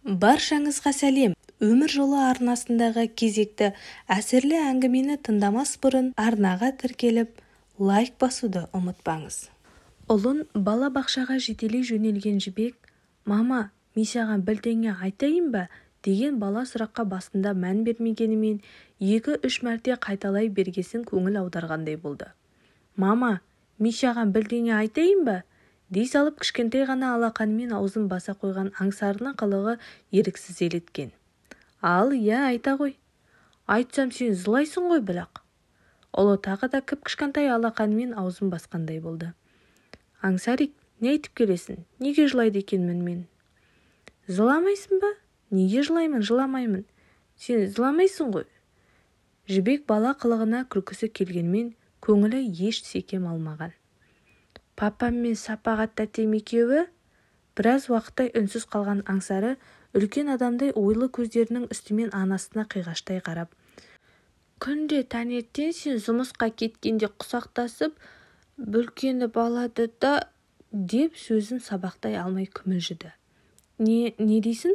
Баршаңызға сәлем. Өмір жолы арнасындағы кезекті әсерлі әңгімені тыңдамас бұрын арнаға тіркеліп, лайк басуды ұмытпаңыз. Ұлын балабақшаға жетелей жөнелген жібек, «Мама, мен саған бірдеңе айтайын ба?» деген бала сұраққа басында мән бермегенімен 2-3 мәрте қайталай бергесін көңіл аударғандай болды. «Мама, мен саған бірдеңе айтайын ба?» дей салып кішкентай ғана алақанымен аузын баса қойған аңсарының қылығы еріксіз елеткен. «Ал, айта ғой. Айтсам сен жылайсың ғой бірақ». Ұлы тағы да кіп-кішкентай алақанымен аузын басқандай болды. «Аңсарик, не айтып келесің? Неге жылайды екенмін мен?» «Жыламайсың ба?» «Неге жылаймын, жыламаймын. Сен жыламайсың ғой». Жібек бала қылығына күлкісі келгенмен көңілі еш секем алмаған. «Папам мен Сапағат тәтем екеуі?» Біраз уақыттай үнсіз қалған аңсары үлкен адамдай ойлы көздерінің үстімен анасына қиғаштай қарап, «Күнде таңертең сен жұмысқа кеткенде құсақтасып, бүлкеніп алады да...» деп сөзін сабақтай алмай күмілжіді. Не дейсің?»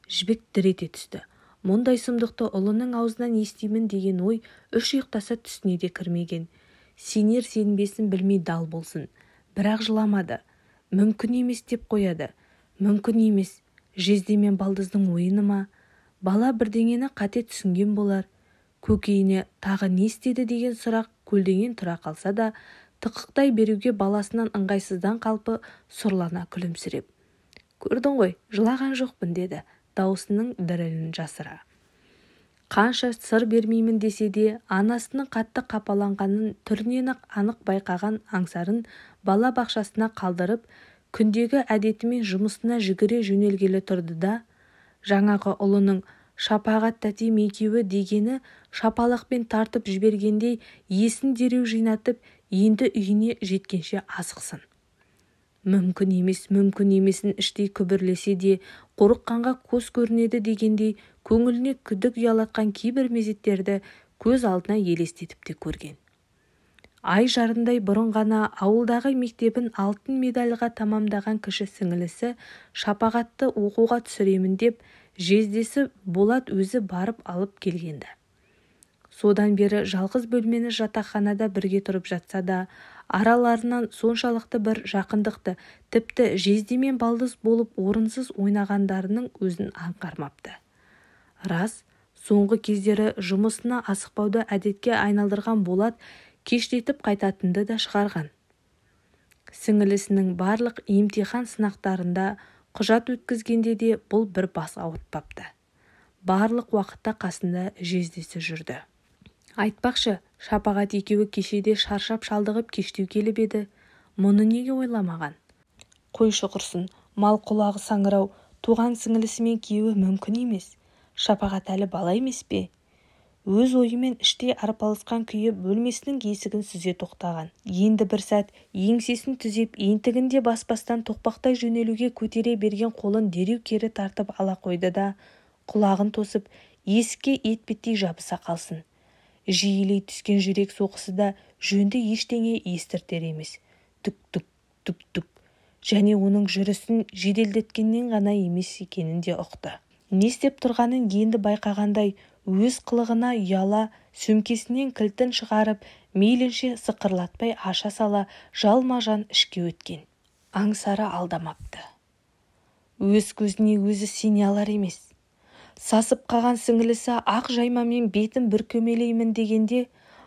Жібек дір ете түсті. Мұндай сұмдықты ұлының аузынан естимін деген ой үш ұйықтаса түсіне де кірмеген. Сенер-сенбесін білмей дал болсын. Бірақ жыламады. «Мүмкін емес» деп қояды. Мүмкін емес. Жезде мен балдыздың ойыны ма? Бала бірдеңені қате түсінген болар. Көкейіне тағы не істеді деген сұрақ көлденең тұра қалса да, тықықтай беруге баласынан ыңғайсыздан қалпы сұрлана күлімсіреп. «Көрдің ғой, жылаған жоқпын» деді, даусының дірілін жасыра. Қанша сыр бермеймін десе де, анасының қатты қапаланғанын түрінен анық байқаған аңсарын бала бақшасына қалдырып, күндегі әдетімен жұмысына жүгіре жөнелгелі тұрды да, жаңағы ұлының «Шапағат тәтем екеуі» дегені шапалақпен тартып жібергендей есін дереу жинатып, енді үйіне жеткенше асықсын. Мүмкін емес, мүмкін емесін іштей күбірлесе де, қорыққанға көз көрінеді дегендей көңіліне күдік ұялатқан кейбір мезеттерді көз алдына елестетіп те көрген. Ай жарындай бұрын ғана ауылдағы мектебін алтын медальға тамамдаған кіші сіңілісі Шапағатты оқуға түсіремін деп, жездесі Болат өзі барып алып келгенді. Содан бері жалғыз бөлмені жатақханада бірге тұрып жатса да, араларынан соншалықты бір жақындықты, тіпті жезде мен балдыз болып орынсыз ойнағандарының өзін аңғармапты. Рас, соңғы кездері жұмысына асықпауды әдетке айналдырған Болат кештетіп қайтатынды да шығарған. Сіңілісінің барлық емтихан сынақтарында құжат өткізгенде де бұл бір бас ауыртпапты. Барлық уақытта қасында жездесі жүрді. Айтпақшы, Шапағат екеуі кешеде шаршап шалдығып кештеу келіп еді. Мұны неге ойламаған? Қойшы құрсын, мал құлағы саңырау, туған сіңілісімен күйеуі мүмкін емес. Шапағат әлі бала емес пе? Өз ойымен іштей арпалысқан күйі бөлмесінің есігін сүзе тоқтаған. Енді бір сәт еңсесін түзеп, ентігінде баспастан тоқпақтай жөнелуге көтере берген қолын дереу кері тартып ала қойды да, құлағын тосып, есікке етпеттей жабыса қалсын. Жиілей түскен жүрек соқысы да жөнді ештеңе естіртер емес. Түк-түк, түк-түк. Және оның жүрісін жеделдеткеннен ғана емес екенін де ұқты. Не істеп тұрғанын енді байқағандай, өз қылығына ұяла, сөмкесінен кілтін шығарып, мейлінше сықырлатпай аша сала жалма-жан ішке өткен. Аңсары алдамапты. Өз көзіне өзі сене алар емес. Сасып қалған сіңілісі ақ жаймамен бетін бүркемелеймін дегенде,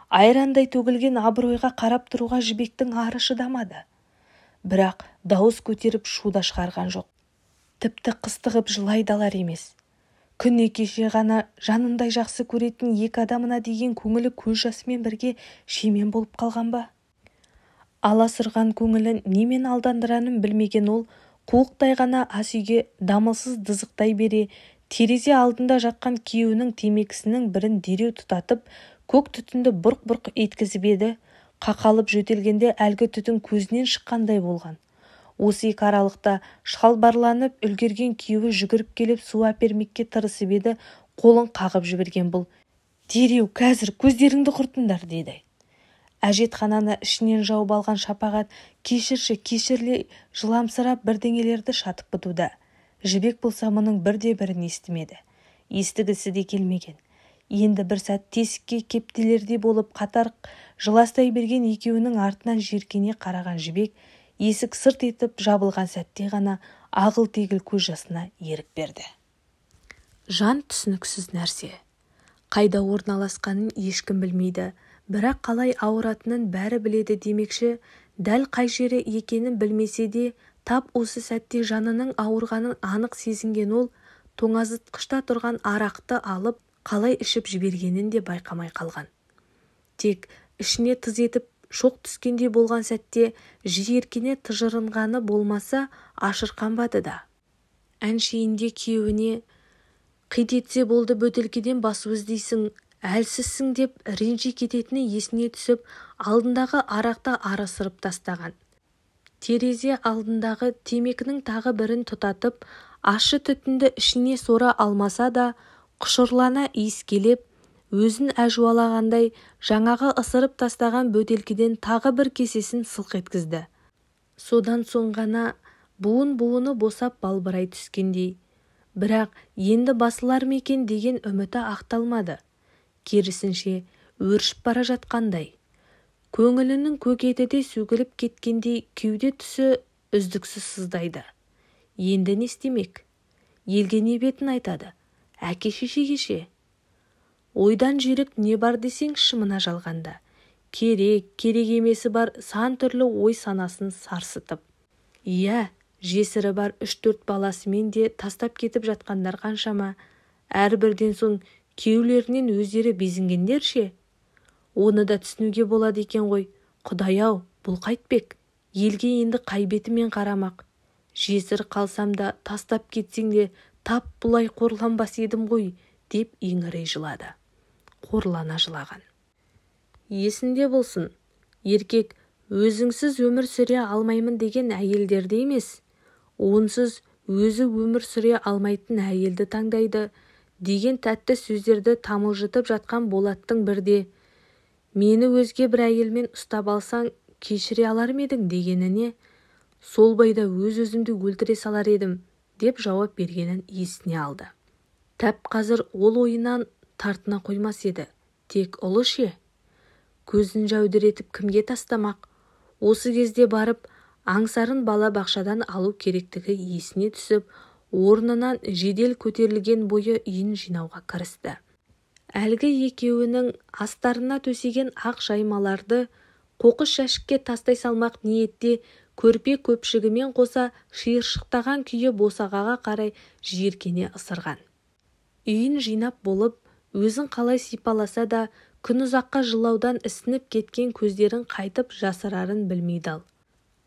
айрандай төгілген абыройға қарап тұруға жібектің ары шыдамады. Бірақ дауыс көтеріп шуда шығарған жоқ. Тіпті қыстығып жылай далар емес. Күні кеше ғана жанындай жақсы көретін екі адамына деген көңілі көз жасымен бірге шемен болып қалған ба? Аласырған көңілін немен алдандыранын білмеген ол, қуықтай ғана ас үйге дамылсыз дызықтай бере, терезе алдында жатқан күйеуінің темекісінің бірін дереу тұтатып, көк түтінді бұрқ-бұрқ еткізіп еді, қақалып жөтелгенде әлгі түтін көзінен шыққандай болған. Осы екі аралықта шалбарланып үлгерген күйеуі жүгіріп келіп су әпермекке тырысып еді, қолын қағып жіберген бұл. «Дереу, қазір көздеріңді құртыңдар» деді. Әжетхананы ішінен жауып алған Шапағат кешірші кешірлей жыламсырап бірдеңелерді шатып бытуда. Жібек болса мұның бірде-бірін естімеді. Естігісі де келмеген. Енді бір сәт тесікке кептелердей болып қатар жыластай берген екеуінің артынан жиіркене қараған Жібек есік сырт етіп жабылған сәтте ғана ағыл-тегіл көз жасына ерік берді. Жан түсініксіз нәрсе. Қайда орналасқанын ешкім білмейді, бірақ қалай ауыратынын бәрі біледі демекші, дәл қай жері екенін білмесе де, тап осы сәтте жанының ауырғанын анық сезінген ол, тоңазытқышта тұрған арақты алып, қалай ішіп жібергенін де байқамай қалған. Тек ішіне тыз етіп шоқ түскендей болған сәтте жиіркене тыжырынғаны болмаса ашырқанбады да. Әншейінде күйеуіне қит етсе болды бөтелкеден басу іздейсің, әлсізсің деп ренжи кететіні есіне түсіп, алдындағы арақты арысырып тастаған. Терезе алдындағы темекінің тағы бірін тұтатып, ащы түтінді ішіне сора алмаса да, құшырлана иіскелеп, өзін әжуалағандай жаңағы ысырып тастаған бөтелкеден тағы бір кесесін сылқ еткізді. Содан соң ғана буын-буыны босап балбырай түскендей. Бірақ енді басылар ма екен деген үміті ақталмады. Керісінше өршіп бара жатқандай. Көңілінің көкеті де сөгіліп кеткендей кеуде тұсы үздіксіз сыздайды. Енді не істемек? Елге не бетін айтады? Әке-шешеге ше? Ойдан жүйрік не бар десеңші мына жалғанда. Керек емесі бар сан түрлі ой санасын сарсытып. Иә, жесірі бар 3-4 баласымен де тастап кетіп жатқандар қаншама. Әрбірден соң күйеулерінен өздері безінгендер ше? Оны да түсінуге болады екен ғой. Құдай-ау, бұл қайтпек? Елге енді қай бетімен қарамақ? Жесір қалсам да тастап кетсең де тап бұлай қорланбас едім ғой, деп еңірей жылады. Қорлана жылаған. Есінде болсын, еркек өзіңсіз өмір сүре алмаймын деген әйелдерді емес, онсыз өзі өмір сүре алмайтын әйелді таңдайды деген тәтті сөздерді тамылжытып жатқан Болаттың бірде мені өзге бір әйелмен ұстап алсаң кешіре алар ма едің дегеніне сол байда өз-өзімді өлтіре салар едім деп жауап бергенін есіне алды. Тәп қазір ол ойынан тартына қоймас еді. Тек ұлы ше? Көзін жәудіретіп кімге тастамақ? Осы кезде барып аңсарын бала бақшадан алу керектігі есіне түсіп, орнынан жедел көтерілген бойы үйін жинауға кірісті. Әлгі екеуінің астарына төсеген ақ жаймаларды қоқыс жәшікке тастай салмақ ниетте көрпе көпшігімен қоса шиыршықтаған күйі босағаға қарай жиіркене ысырған. Үйін жинап болып, өзін қалай сипаласа да, күн ұзаққа жылаудан ісініп кеткен көздерін қайтып жасырарын білмейді ал.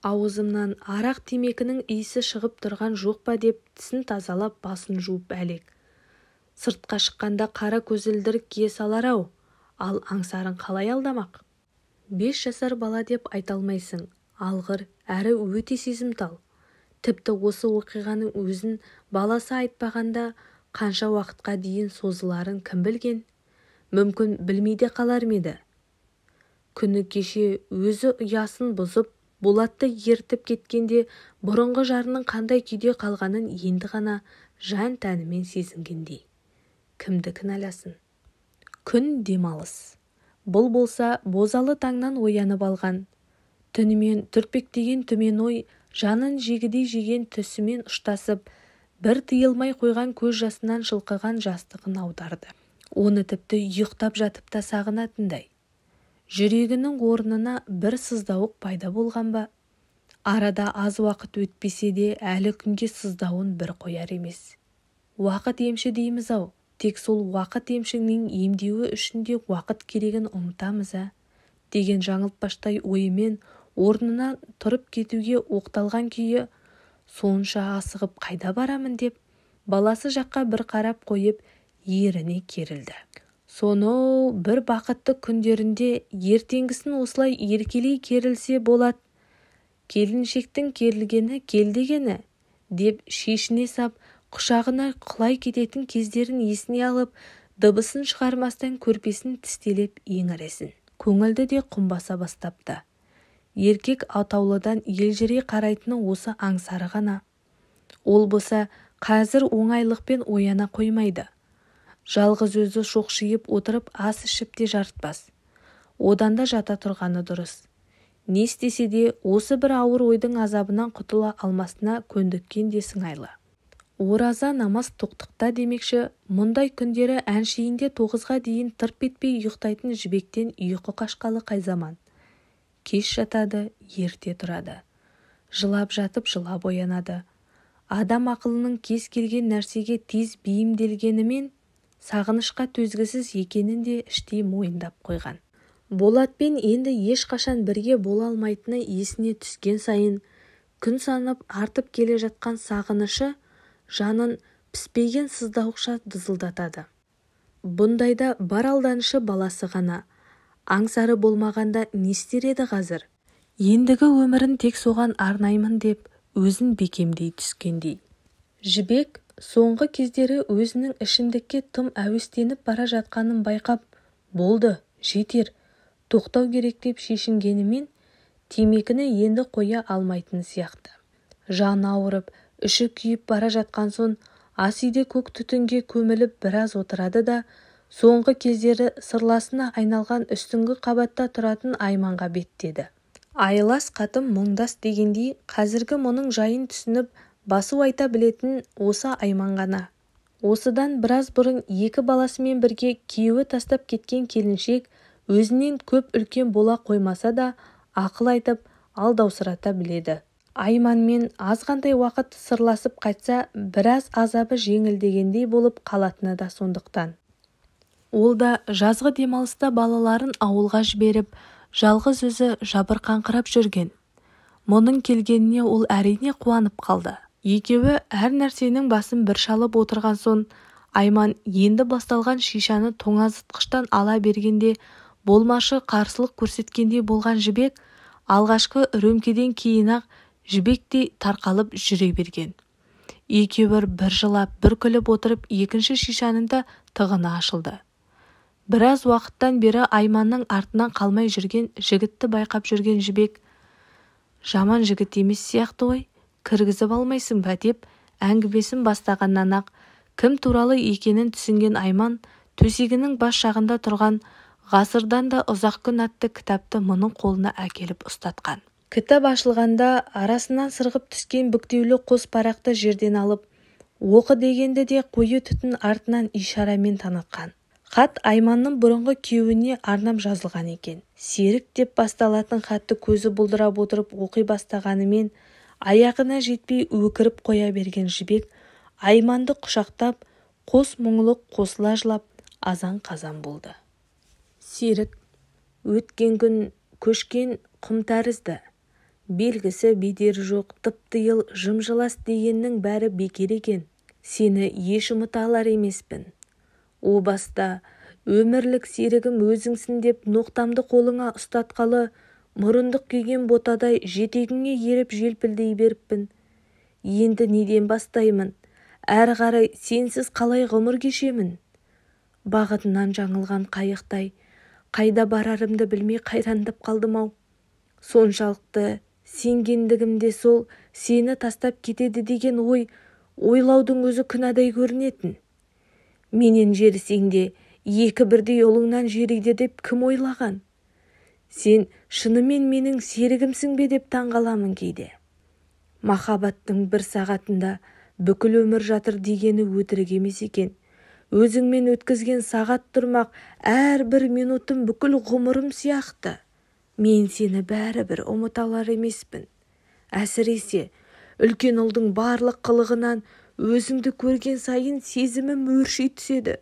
Аузымнан арақ темекінің иісі шығып тұрған жоқ па деп тісін тазалап басын жуып әлек. Сыртқа шыққанда қара көзілдірік кие салар-ау, ал аңсарын қалай алдамақ? 5 жасар бала деп айта алмайсың, алғыр әрі өте сезімтал. Тіпті осы оқиғаның өзін баласы айтпағанда қанша уақытқа дейін созыларын кім білген? Мүмкін білмейде қалар ма еді? Күні кеше өзі ұясын бұзып, Болатты ертіп кеткенде бұрынғы жарының қандай күйде қалғанын енді ғана жан тәнімен сезінгендей. Кімді кінәласын? Күн демалыс. Бұл болса бозалы таңнан оянып алған. Түнімен түртпектеген түмен ой жанын жегідей жеген түсімен ұштасып, бір тыйылмай қойған көз жасынан шылқыған жастығын аударды. Оны тіпті ұйықтап жатып та сағынатындай. Жүрегінің орнына бір сыздауық пайда болған ба? Арада аз уақыт өтпесе де әлі күнге сыздауын бір қояр емес. Уақыт емші дейміз-ау, тек сол уақыт емшінің емдеуі үшін де уақыт керегін ұмытамыз деген жаңылтпаштай ойымен орнынан тұрып кетуге оқталған күйі сонша асығып қайда барамын деп баласы жаққа бір қарап қойып еріне керілді. Соноу бір бақытты күндерінде ертеңгісін осылай еркелей керілсе болады. Келіншектің керілгені келдегені деп шешіне сап құшағына құлай кететін кездерін есіне алып, дыбысын шығармастан көрпесін тістелеп еңіресін. Көңілді де құмбаса бастапты. Еркек атаулыдан елжірей қарайтыны осы аңсары ғана. Ол болса қазір оңайлықпен ояна қоймайды. Жалғыз өзі шоқшиып отырып ас ішіп те жарытпас. Одан да жата тұрғаны дұрыс. Не істесе де осы бір ауыр ойдың азабынан құтыла алмасына көндіккен де сыңайлы. Ораза намаз тоқтықта демекші, мұндай күндері әншейінде 9-ға дейін тырп етпей ұйықтайтын жібектен ұйқы қашқалы қай заман. Кеш жатады, ерте тұрады. Жылап жатып жылап оянады. Адам ақылының кез келген нәрсеге тез бейімделгенімен сағынышқа төзгісіз екенін де іштей мойындап қойған. Болатпен енді ешқашан бірге бола алмайтыны есіне түскен сайын күн санап артып келе жатқан сағынышы жанын піспеген сыздауықша дызылдатады. Бұндайда бар алданышы баласы ғана. Аңсары болмағанда не істер еді қазір? Ендігі өмірін тек соған арнаймын деп өзін бекемдей түскендей. Жібек соңғы кездері өзінің ішімдікке тым әуестеніп бара жатқанын байқап, болды, жетер, тоқтау керек деп шешінгенімен темекіні енді қоя алмайтын сияқты. Жаны ауырып, іші күйіп бара жатқан соң ас үйде көк түтінге көміліп біраз отырады да, соңғы кездері сырласына айналған үстіңгі қабатта тұратын Айманға беттеді. Айлас қатын мұңдас дегендей, қазіргі мұның жайын түсініп, басу айта білетін осы Айман ғана. Осыдан біраз бұрын 2 баласымен бірге күйеуі тастап кеткен келіншек өзінен көп үлкен бола қоймаса да ақыл айтып алдаусырата біледі. Айманмен азғантай уақыт сырласып қайтса, біраз азабы жеңілдегендей болып қалатыны да сондықтан. Ол да жазғы демалыста балаларын ауылға жіберіп, жалғыз өзі жабырқаңқырап жүрген. Мұның келгеніне ол әрине қуанып қалды. Екеуі әр нәрсенің басын бір шалып отырған соң, Айман енді басталған шишаны тоңазытқыштан ала бергенде болмашы қарсылық көрсеткендей болған Жібек, алғашқы рөмкеден кейін-ақ жібектей тарқалып жүре берген. Екеуі бір жылап, бір күліп отырып, екінші шишаның да тығыны ашылды. Біраз уақыттан бері Айманның артынан қалмай жүрген жігітті байқап жүрген Жібек, жаман жігіт емес сияқты ғой, кіргізіп алмайсың ба деп әңгімесін бастағаннан-ақ кім туралы екенін түсінген Айман төсегінің бас жағында тұрған «Ғасырдан да ұзақ күн» атты кітапты мұның қолына әкеліп ұстатқан. Кітап ашылғанда арасынан сырғып түскен бүктеулі қос парақты жерден алып, оқы дегенді де қою түтін артынан ишарамен танытқан. Хат Айманның бұрынғы күйеуіне арнап жазылған екен. Серік деп басталатын хатты көзі бұлдырап отырып оқи бастағанымен, аяғына жетпей өкіріп қоя берген Жібек Айманды құшақтап, қос мұңлық қосыла жылап, азан-қазан болды. Серік, өткен күн көшкен құм тәрізді. Белгісі бедер жоқ, тып-тиыл жым-жылас дегеннің бәрі бекер екен. Сені еш ұмыта алар емеспін. О баста өмірлік серігім өзіңсің деп ноқтамды қолыңа ұстатқалы, мұрындық күйген ботадай жетегіңе еріп желпілдей беріппін. Енді неден бастаймын? Әрі қарай сенсіз қалай ғұмыр кешемін? Бағытынан жаңылған қайықтай, қайда барарымды білмей қайрандап қалдым-ау. Соншалықты сенгендігімде сол сені тастап кетеді деген ойлаудың өзі күнәдай көрінетін. Менен жерісең де екі бірдей ұлыңнан жериді деп кім ойлаған? Сен шынымен менің серігімсің бе деп таңғаламын кейде. Махаббаттың бір сағатында бүкіл өмір жатыр дегені өтірік емес екен. Өзіңмен өткізген сағат тұрмақ әрбір минутым бүкіл ғұмырым сияқты. Мен сені бәрібір ұмыта алар емеспін. Әсіресе үлкен ұлдың барлық қылығынан өзіңді көрген сайын сезімім өрши түседі.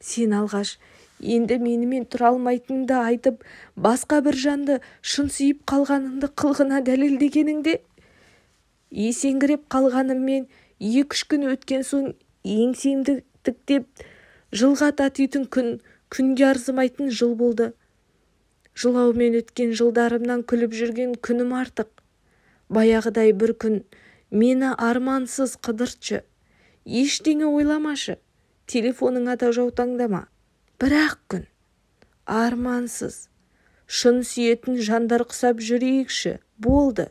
Сен алғаш енді менімен тұра алмайтыныңды айтып, басқа бір жанды шын сүйіп қалғаныңды қылғына дәлелдегеніңде, есеңгіреп қалғаныммен 2-3 күн өткен соң еңсемді тіктеп жылға татитын күнге арзымайтын жыл болды. Жылаумен өткен жылдарымнан күліп жүрген күнім артық. Баяғыдай бір күн мені армансыз қыдыртшы. Ештеңе ойламашы. Телефоныңа да жаутаңдама. Бір-ақ күн. Армансыз. Шын сүйетін жандар құсап жүрейікші. Болды.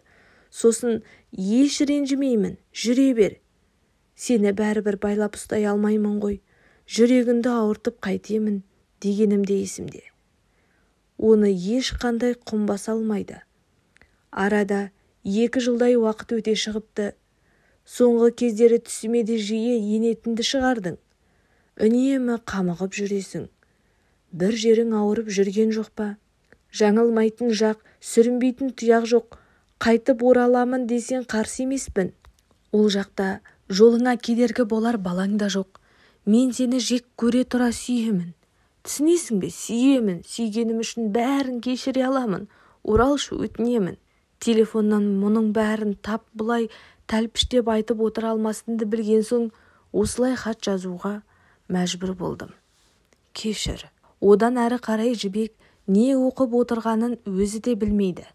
Сосын еш ренжімеймін. Жүре бер. Сені бәрібір байлап ұстай алмаймын ғой. Жүрегіңді ауыртып қайтемін дегенім де есімде. Оны ешқандай құм баса алмайды. Арада 2 жылдай уақыт өте шығыпты. Соңғы кездері түсіме де жиі енетінді шығардың. Үнемі қамығып жүресің. Бір жерің ауырып жүрген жоқ па? Жаңылмайтын жақ, сүрінбейтін тұяқ жоқ. Қайтып ораламын десең қарсы емеспін. Ол жақта жолыңа кедергі болар балаң да жоқ. Мен сені жек көре тұра сүйемін. Түсінесің бе? Сүйемін. Сүйгенім үшін бәрін кешіре аламын. Оралшы, өтінемін. Телефоннан мұның бәрін тап бұлай тәлпіштеп айтып отыра алмасынды білген соң осылай хат жазуға мәжбүр болдым. Кешір. Одан әрі қарай жібек не оқып отырғанын өзі де білмейді.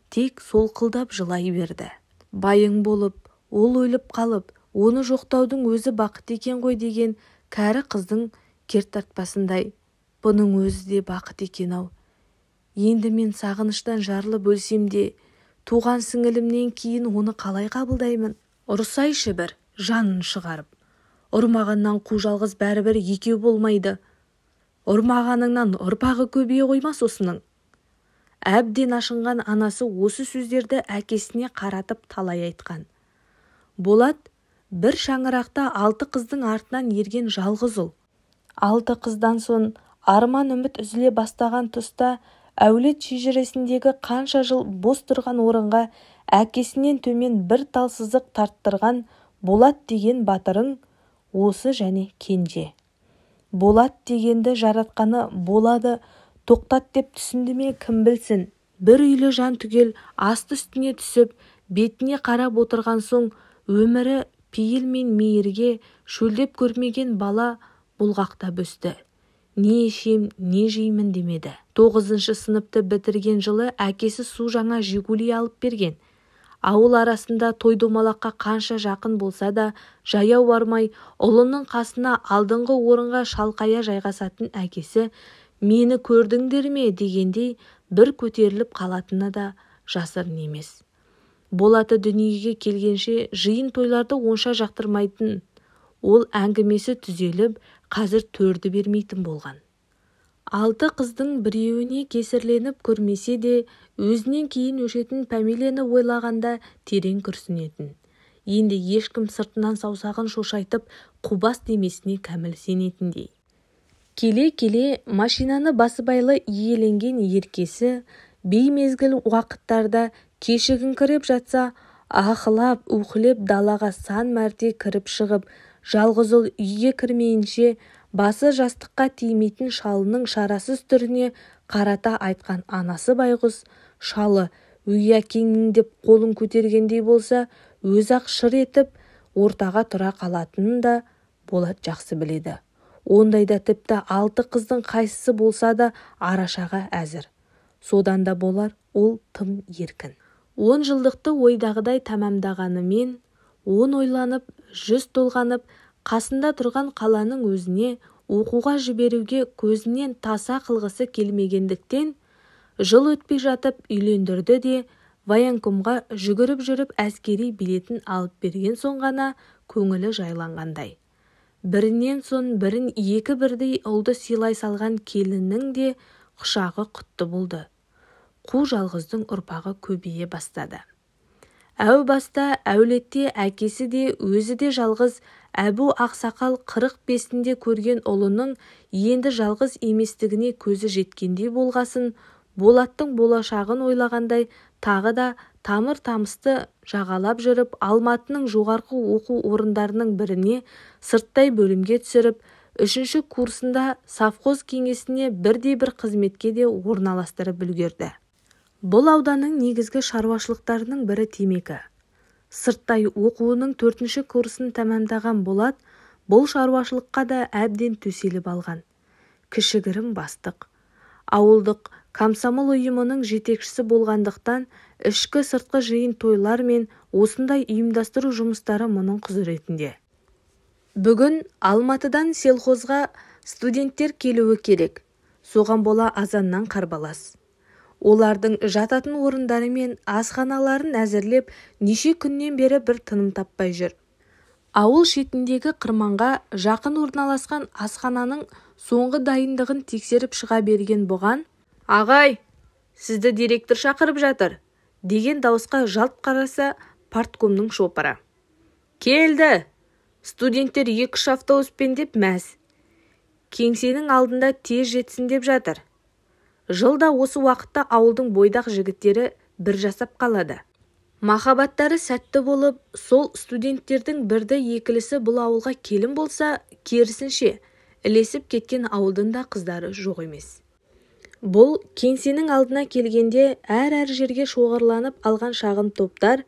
Тек солқылдап жылай берді. Байың болып, ол өліп қалып, оны жоқтаудың өзі бақыт екен ғой деген кәрі қыздың кертартпасындай. Бұның өзі де бақыт екен-ау. Енді мен сағыныштан жарылып өлсем де, туған сіңілімнен кейін оны қалай қабылдаймын? Ұрсайшы бір, жанын шығарып. Ұрмағаннан қу жалғыз бәрібір екеу болмайды. Ұрмағаныңнан ұрпағы көбейе қоймас осының. Әбден ашынған анасы осы сөздерді әкесіне қаратып талай айтқан. Болат бір шаңырақта 6 қыздың артынан ерген жалғыз ұл. 6 қыздан соң арман үміт үзіле бастаған тұста әулет шежіресіндегі қанша жыл бос тұрған орынға әкесінен төмен бір тал сызық тарттырған Болат деген батырың осы және кенже. Болат дегенді жаратқаны болады, тоқтат деп түсінді ме кім білсін. Бір үйлі жан түгел асты үстіне түсіп, бетіне қарап отырған соң өмірі пейіл мен мейірге шөлдеп көрмеген бала бұлғақтап өсті. Не ішем, не жеймін демеді. 9-шы сыныпты бітірген жылы әкесі су жаңа Жигули алып берген. Ауыл арасында той-домалаққа қанша жақын болса да, жаяу бармай, ұлының қасына алдыңғы орынға шалқая жайғасатын әкесі «Мені көрдіңдер ме?» дегендей бір көтеріліп қалатыны да жасырын емес. Болаты дүниеге келгенше жиын тойларды онша жақтырмайтын. Ол әңгімесі түзеліп, қазір төрді бермейтін болған. 6 қыздың біреуіне кесірленіп көрмесе де, өзінен кейін өшетін Пәмелені ойлағанда терең күрсінетін. Енді ешкім сыртынан саусағын шошайтып қубас демесіне кәміл сенетіндей. Келе-келе машинаны басыбайлы иеленген еркесі беймезгіл уақыттарда кешігіңкіреп жатса, ахылап, ухлеп далаға сан мәрте кіріп шығып, жалғыз ұл үйге кірмейінше басы жастыққа тимейтін шалының шарасыз түріне қарата айтқан анасы байғұс, шалы өй әкеңнің деп қолын көтергендей болса, өз-ақ шыр етіп ортаға тұра қалатынын да Болат жақсы біледі. Ондайда тіпті 6 қыздың қайсысы болса да арашаға әзір. Содан да болар, ол тым еркін. 10 жылдықты ойдағыдай тамамдағанымен, 10 ойланып, 100 толғанып, қасында тұрған қаланың өзіне оқуға жіберуге көзінен таса қылғысы келмегендіктен, жыл өтпей жатып үйлендірді де, военкомға жүгіріп жүріп әскери билетін алып берген соң ғана көңілі жайланғандай. Бірінен соң бірін 2 бірдей ұлды сыйлай салған келіннің де құшағы құтты болды. Қу жалғыздың ұрпағы көбейе бастады. Әу баста әулетте әкесі де өзі де жалғыз Әбу Ақсақал 45-інде көрген ұлының енді жалғыз еместігіне көзі жеткендей болғасын, Болаттың болашағын ойлағандай тағы да тамыр-тамысты жағалап жүріп, Алматының жоғарғы оқу орындарының біріне сырттай бөлімге түсіріп, 3-ші курсында совхоз кеңесіне бірде-бір қызметке де орналастырып үлгерді. Бұл ауданның негізгі шаруашылықтарының бірі темекі. Сырттай оқуының 4-ші курсын тәмамдаған Болат бұл шаруашылыққа да әбден төселіп алған. Кішігірім бастық. Ауылдық комсомол ұйымының жетекшісі болғандықтан ішкі сыртқы жиын тойлар мен осындай ұйымдастыру жұмыстары мұның құзыретінде. Бүгін Алматыдан селхозға студенттер келуі керек. Соған бола азаннан қарбалас. Олардың жататын орындары мен асханаларын әзірлеп, неше күннен бері бір тыным таппай жүр. Ауыл шетіндегі қырманға жақын орналасқан асхананың соңғы дайындығын тексеріп шыға берген бұған «Ағай, сізді директор шақырып жатыр» деген дауысқа жалт қараса парткомның шопыры. «Келді! Студенттер 2-3 автобуспен деп мәз. Кеңсенің алдында тез жетсін деп жатыр». Жылда осы уақытта ауылдың бойдақ жігіттері бір жасап қалады. Махаббаттары сәтті болып, сол студенттердің бірді екілісі бұл ауылға келін болса, керісінше ілесіп кеткен ауылдың да қыздары жоқ емес. Бұл кеңсенің алдына келгенде әр жерге шоғырланып алған шағын топтар,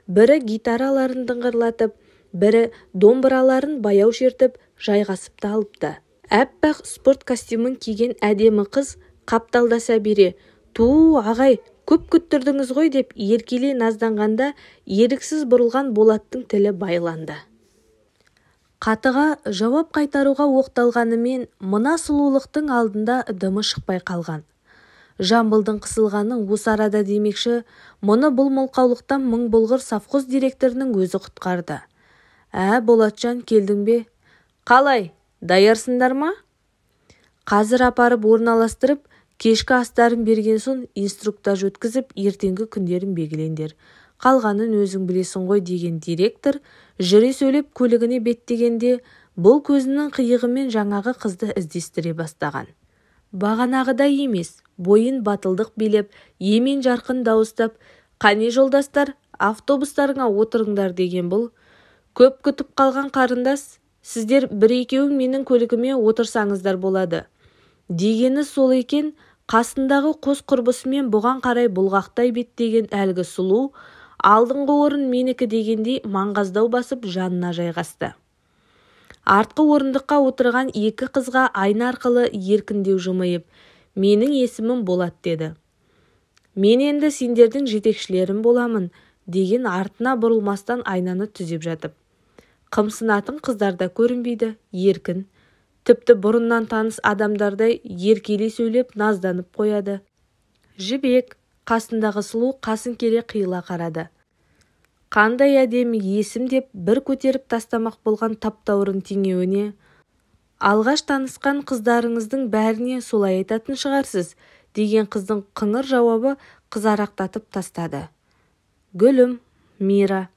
бірі гитараларын дыңғырлатып, бірі домбыраларын баяу шертіп жайғасып та алыпты. Әппақ спорт костюмын киген әдемі қыз қапталдаса бере, «Ту, ағай, көп күттірдіңіз ғой» деп еркелей назданғанда еріксіз бұрылған Болаттың тілі байланды. Қатыға жауап қайтаруға оқталғанымен мына сұлулықтың алдында дымы шықпай қалған. Жамбылдың қысылғаны осы арада демекші, мұны бұл мылқаулықтан мың болғыр совхоз директорының өзі құтқарды. Болатжан, келдің бе? Қалай, даярсыңдар ма? Қазір апарып орналастырып, кешкі астарын берген соң инструктаж өткізіп, ертеңгі күндерін белгілеңдер. Қалғанын өзің білесің ғой деген директор жүре сөйлеп көлігіне беттегенде, бұл көзінің қиығымен жаңағы қызды іздестіре бастаған. Бағанағыдай емес, бойын батылдық билеп, емен жарқын дауыстап, «Қане жолдастар, автобустарыңа отырыңдар» деген бұл. «Көп күтіп қалған қарындас, сіздер бір-екеуің менің көлігіме отырсаңыздар болады» дегені сол екен. Қасындағы қос құрбысымен бұған қарай бұлғақтай беттеген әлгі сұлу, алдыңғы орын менікі дегендей маңғаздау басып жанына жайғасты. Артқы орындыққа отырған екі қызға айна арқылы еркіндеу жымиып, «Менің есімім Болат» деді. «Мен енді сендердің жетекшілерің боламын» деген артына бұрылмастан айнаны түзеп жатып. Қымсынатын қыздарда көрінбейді, еркін. Тіпті бұрыннан таныс адамдардай еркелей сөйлеп назданып қояды. Жібек, қасындағы сұлу, қасын кере қиыла қарады. «Қандай әдемі есім» деп бір көтеріп тастамақ болған таптаурын теңеуіне, «Алғаш танысқан қыздарыңыздың бәріне солай айтатын шығарсыз» деген қыздың қыңыр жауабы қызарақтатып тастады. «Гүлім, Мира».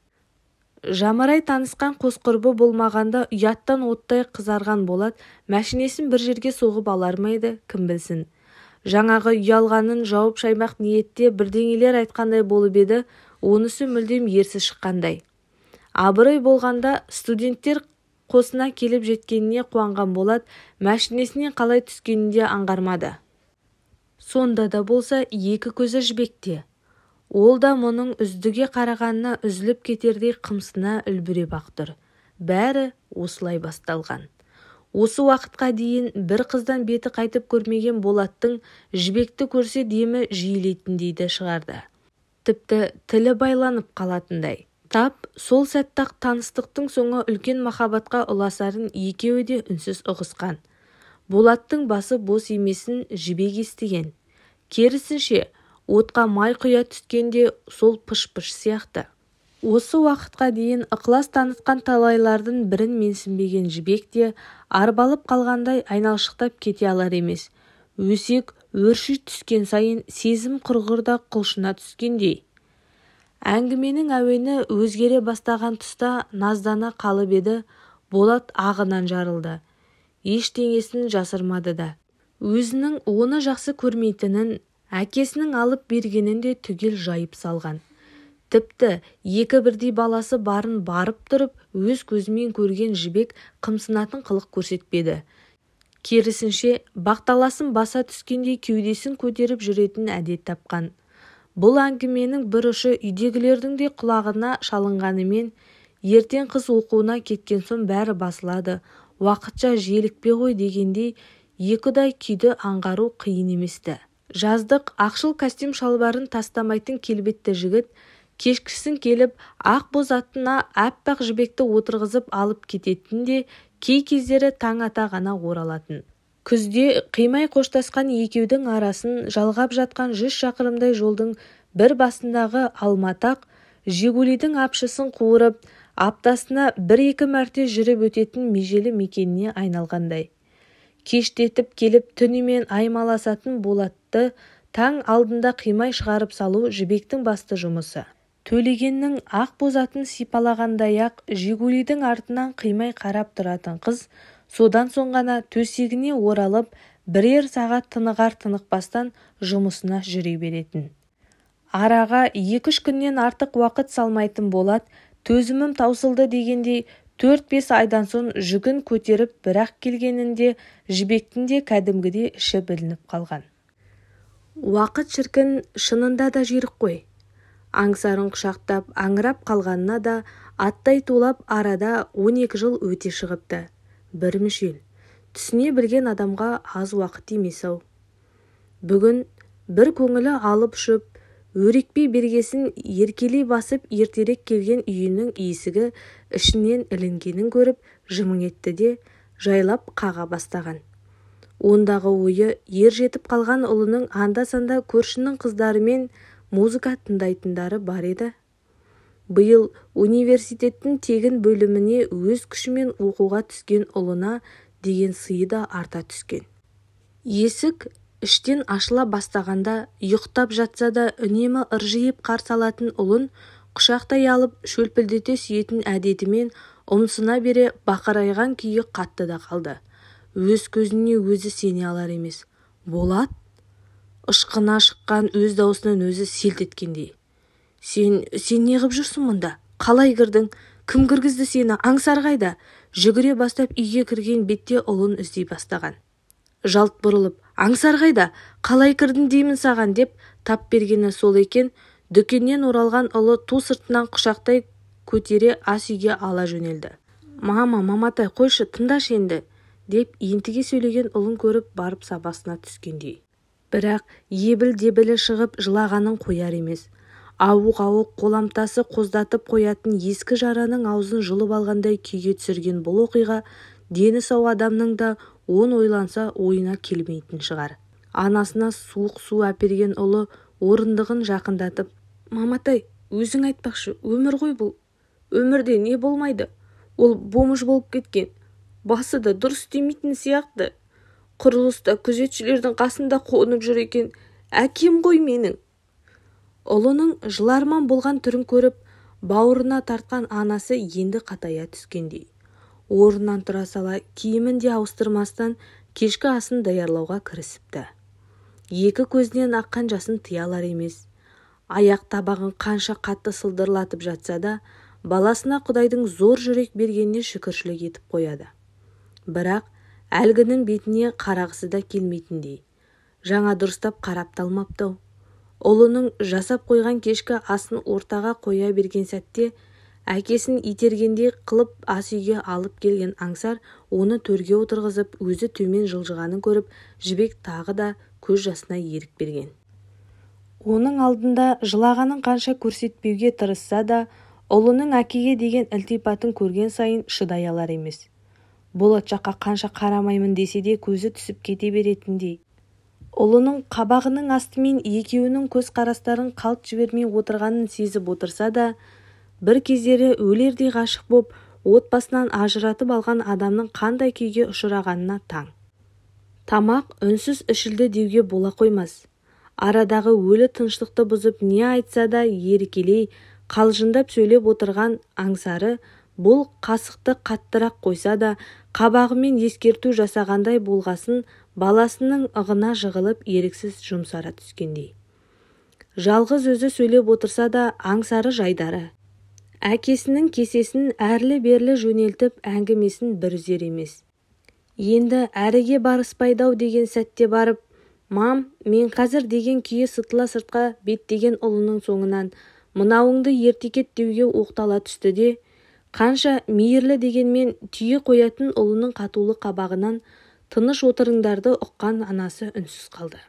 Жамырай танысқан қос құрбы болмағанда ұяттан оттай қызарған Болат мәшинесін бір жерге соғып алар ма еді, кім білсін. Жаңағы ұялғанын жауып шаймақ ниетте бірдеңелер айтқандай болып еді, онысы мүлдем ерсіз шыққандай. Абырой болғанда студенттер қосына келіп жеткеніне қуанған Болат мәшинесінен қалай түскенінде аңғармады. Сонда да болса екі көзі Жібекте. Ол да мұның үздіге қарағанына үзіліп кетердей қымсына үлбіреп ақ тұр. Бәрі осылай басталған. Осы уақытқа дейін бір қыздан беті қайтып көрмеген Болаттың Жібекті көрсе демі жиілейтіндейді шығарды. Тіпті тілі байланып қалатындай. Тап сол сәттақ таныстықтың соңы үлкен махаббатқа ұласарын екеуі де үнсіз ұғысқан. Болаттың басы бос емесін Жібек естіген. Керісінше, отқа май құя түскенде сол пыш-пыш сияқты. Осы уақытқа дейін ықылас танытқан талайлардың бірін менсінбеген Жібек те арбалып қалғандай айналшықтап кете алар емес. Өсек өрши түскен сайын сезім құрғырда құлшына түскендей. Әңгіменің әуені өзгере бастаған тұста наздана қалып еді, Болат ағынан жарылды. Ештеңесін жасырмады да. Өзінің оны жақсы көрмейтінін, әкесінің алып бергенін де түгел жайып салған. Тіпті екі бірдей баласы барын барып тұрып, өз көзімен көрген Жібек қымсынатын қылық көрсетпеді. Керісінше, бақталасын баса түскендей кеудесін көтеріп жүретін әдет тапқан. Бұл әңгіменің бір ұшы үйдегілердің де құлағына шалынғанымен, ертең қыз оқуына кеткен соң бәрі басылады, уақытша желікпе ғой дегендей екідай күйді аңғару қиын еместі. Жаздық ақшыл костюм шалбарын тастамайтын келбетті жігіт кешкісін келіп ақ боз атына әппақ Жібекті отырғызып алып кететін де кей кездері таң ата ғана оралатын. Күзде қимай қоштасқан екеудің арасын жалғап жатқан 100 шақырымдай жолдың бір басындағы алматақ Жигулидің апшысын қуырып, аптасына 1-2 мәрте жүріп өтетін межелі мекеніне айналғандай. Кештетіп келіп түнімен аймаласатын Болатты таң алдында қимай шығарып салу Жібектің басты жұмысы. Төлегеннің ақ боз атын сипалағандай-ақ Жигулидің артынан қимай қарап тұратын қыз содан соң ғана төсегіне оралып бірер сағат тынығар-тынықпастан жұмысына жүре беретін. Араға 2-3 күннен артық уақыт салмайтын Болат төзімім таусылды дегендей 4-5 айдан соң жүгін көтеріп бірақ келгенінде Жібектің де кәдімгідей іші білініп қалған. Уақыт шіркін шынында да жүйрік қой. Аңсарын құшақтап аңырап қалғанына да аттай тулап арада 12 жыл өте шығыпты. Бір мүшел. Түсіне білген адамға аз уақыт емес-ау. Бүгін бір көңілі алып ұшып, өрекпей бергесін еркелей басып ертерек келген үйінің есігі ішінен ілінгенін көріп жымың етті де жайлап қаға бастаған. Ондағы ойы ер жетіп қалған ұлының анда-санда көршінің қыздарымен музыка тыңдайтындары бар еді. Биыл университеттің тегін бөліміне өз күшімен оқуға түскен ұлына деген сыйы да арта түскен. Есік іштен ашыла бастағанда ұйықтап жатса да үнемі ыржиып қарсы алатын ұлын құшақтай алып шөлпілдете сүйетін әдетімен ұмсына бере бақырайған күйі қатты да қалды. Өз көзіне өзі сене алар емес. Болат? Ышқына шыққан өз даусынан өзі селт еткендей. Сен неғып жүрсің мұнда? Қалай кірдің? Кім кіргізді сені? Аңсар қайда? Жүгіре бастап үйге кірген бетте ұлын іздей бастаған. Жалт бұрылып, аңсар қайда? Қалай кірдің деймін саған деп тап бергені сол екен. Дүкеннен оралған ұлы ту сыртынан құшақтай көтере ас үйге ала жөнелді. Маматай қойшы, тыңдашы енді деп ентіге сөйлеген ұлын көріп барып сабасына түскендей. Бірақ ебіл-дебілі шығып жылағанын қояр емес. Ауық-ауық қоламтасы қоздатып қоятын ескі жараның аузын жұлып алғандай күйге түсірген бұл оқиға дені сау адамның да ойланса ойына келмейтін шығар. Анасына суық су әперген ұлы орындығын жақындатып, «Маматай, өзің айтпақшы, өмір ғой бұл. Өмірде не болмайды? Ол бомж болып кеткен. Басы да дұрыс істемейтін сияқты. Құрылыста күзетшілердің қасында қонып жүр екен. Әкем ғой менің». Ұлының жыларман болған түрін көріп, бауырына тартқан анасы енді қатая түскендей. Орнынан тұра сала киімін де ауыстырмастан кешкі асын даярлауға кірісіпті. Екі көзінен аққан жасын тыя алар емес. Аяқ табағын қанша қатты сылдырлатып жатса да, баласына Құдайдың зор жүрек бергеніне шүкіршілік етіп қояды. Бірақ әлгінің бетіне қарағысы да келмейтіндей. Жаңа дұрыстап қарап талмапты. Ұлының жасап қойған кешкі асын ортаға қоя берген сәтте, әкесін itергендей қылып ас үйге алып келген Аңсар оны төрге отырғызып, өзі төмен жылжығанын көріп, Жібек тағы да көз жасына ерік берген. Оның алдында жылағанын қанша көрсетпеуге тырысса да, ұлының әкеге деген ілтипатын көрген сайын шыдай алар емес. Болат жаққа қанша қарамаймын десе де көзі түсіп кете беретіндей. Ұлының қабағының астымен екеуінің көз қарастарын қалт жібермей отырғанын сезіп отырса да, бір кездері өлердей ғашық боп, отбасынан ажыратып алған адамның қандай күйге ұшырағанына таң. Тамақ үнсіз ішілді деуге бола қоймас. Арадағы өлі тыныштықты бұзып не айтса да еркелей, қалжыңдап сөйлеп отырған Аңсары бұл қасықты қаттырақ қойса да, қабағымен ескерту жасағандай болғасын баласының ығына жығылып еріксіз жұмсара түскендей. Жалғыз өзі сөйлеп отырса да Аңсары жайдары. Әкесінің кесесін әрлі-берлі жөнелтіп әңгімесін бір үзер емес. Енді әріге барыспайдау деген сәтте барып, «Мам, мен қазір» деген күйі сытыла сыртқа беттеген ұлының соңынан «Мынауыңды ертекет» деуге оқтала түсті де, қанша мейірлі дегенмен түйе қоятын ұлының қатулы қабағынан тыныш отырыңдарды ұққан анасы үнсіз қалды.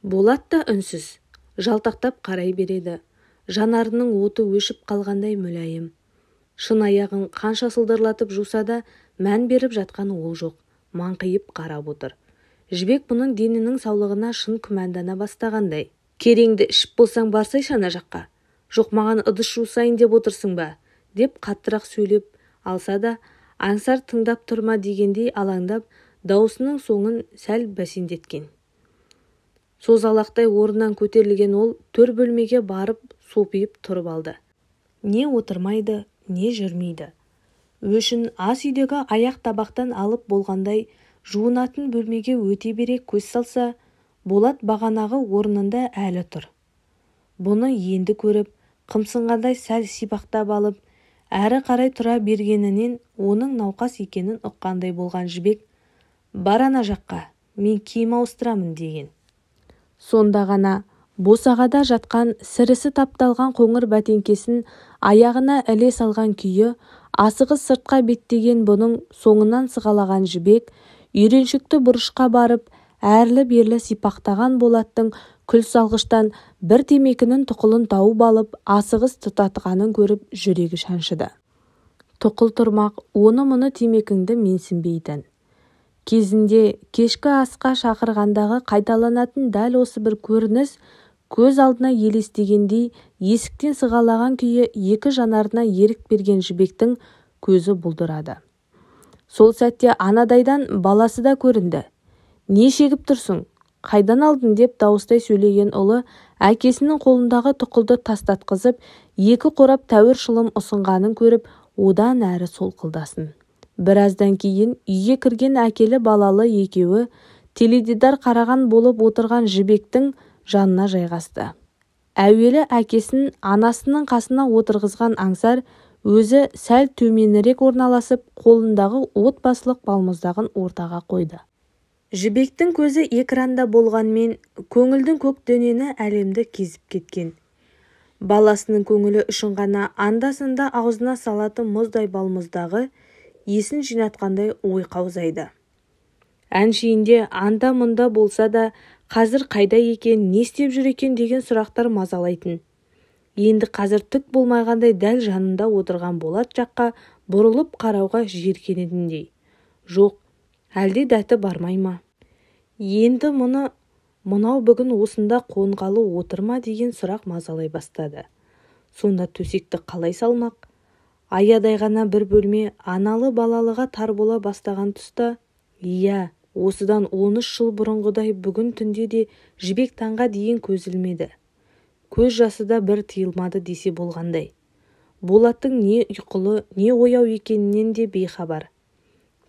Болат та үнсіз, жалтақтап қарай береді. Жанарының оты өшіп қалғандай мүләйім. Шын аяғын қанша сылдырлатып жуса да мән беріп жатқан ол жоқ, маңқиып қарап отыр. Жібек бұның денінің саулығына шын күмәндана бастағандай. «Кереңді ішіп болсаң барсайшы ана жаққа. Жоқ, маған ыдыс жусайын деп отырсың ба?» деп қаттырақ сөйлеп алса да, Аңсар тыңдап тұрма дегендей алаңдап, даусының соңын сәл бәсеңдеткен. Созалақтай орнынан көтерілген ол төр бөлмеге барып сопиып тұрып алды. Не отырмайды, не жүрмейді. Өшін ас үйдегі аяқ табақтан алып болғандай жуынатын бөлмеге өте бере көз салса, Болат бағанағы орнында әлі тұр. Бұны енді көріп, қымсынғандай сәл сипақтап алып, әрі қарай тұра бергенінен оның науқас екенін ұққандай болған Жібек, бар ана жаққа, мен киім ауыстырамын деген. Сонда ғана босағада жатқан сірісі тапталған қоңыр бәтеңкесін аяғына іле салған күйі, асығыс сыртқа беттеген бұның соңынан сығалаған Жібек, үйреншікті бұрышқа барып, әрлі-берлі сипақтаған Болаттың күл салғыштан бір темекінің тұқылын тауып алып, асығыс тұтатқанын көріп жүрегі шаншыды. Тұқыл тұрмақ, оны-мұны темекіңді менсінбейтін. Кезінде кешкі асқа шақырғандағы қайталанатын дәл осы бір көрініс көз алдына елестегендей есіктен сығалаған күйі екі жанарына ерік берген Жібектің көзі бұлдырады. Сол сәтте анадайдан баласы да көрінді. «Не шегіп тұрсың? Қайдан алдың?» деп дауыстай сөйлеген ұлы әкесінің қолындағы тұқылды тастатқызып, екі қорап тәуір шылым ұсынғанын көріп, одан әрі солқылдасын. Біраздан кейін үйге кірген әкелі балалы екеуі теледидар қараған болып отырған Жібектің жанына жайғасты. Әуелі әкесін анасының қасына отырғызған Аңсар өзі сәл төменірек орналасып, қолындағы отбасылық балмұздағын ортаға қойды. Жібектің көзі экранда болғанмен, көңілдің көк дөнені әлемді кезіп кеткен. Баласының көңілі үшін ғана анда-санда аузына салатын мұздай балмұздағы есін жинатқандай ой қаузайды. Әншейінде анда-мұнда болса да, қазір қайда екен, не істеп жүр екен деген сұрақтар мазалайтын. Енді қазір түк болмағандай дәл жанында отырған Болат жаққа бұрылып қарауға жиіркенетіндей. Жоқ, әлде дәті бармай ма? Енді мынау бүгін осында қонғалы отыр ма деген сұрақ мазалай бастады. Сонда төсекті қалай салмақ? Аядай ғана бір бөлме аналы балалыға тар бола бастаған тұста, иә, осыдан 13 жыл бұрынғыдай бүгін түнде де Жібек таңға дейін көз ілмеді. Көз жасы да бір тыйылмады десе болғандай. Болаттың не ұйқылы, не ояу екенінен де бейхабар.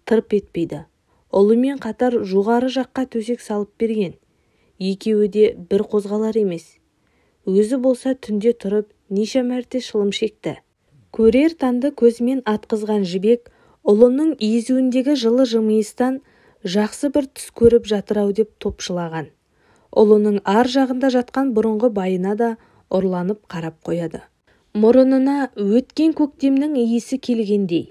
Тырп етпейді. Ұлымен қатар жоғары жаққа төсек салып берген. Екеуі де бір қозғалар емес. Өзі болса түнде тұрып, неше мәрте шылым шекті. Көрер таңды көзімен атқызған Жібек, ұлының езуіндегі жылы жымиыстан жақсы бір түс көріп жатыр-ау деп топшылаған. Ұлының ар жағында жатқан бұрынғы байына да ұрланып қарап қояды. Мұрынына өткен көктемнің иісі келгендей.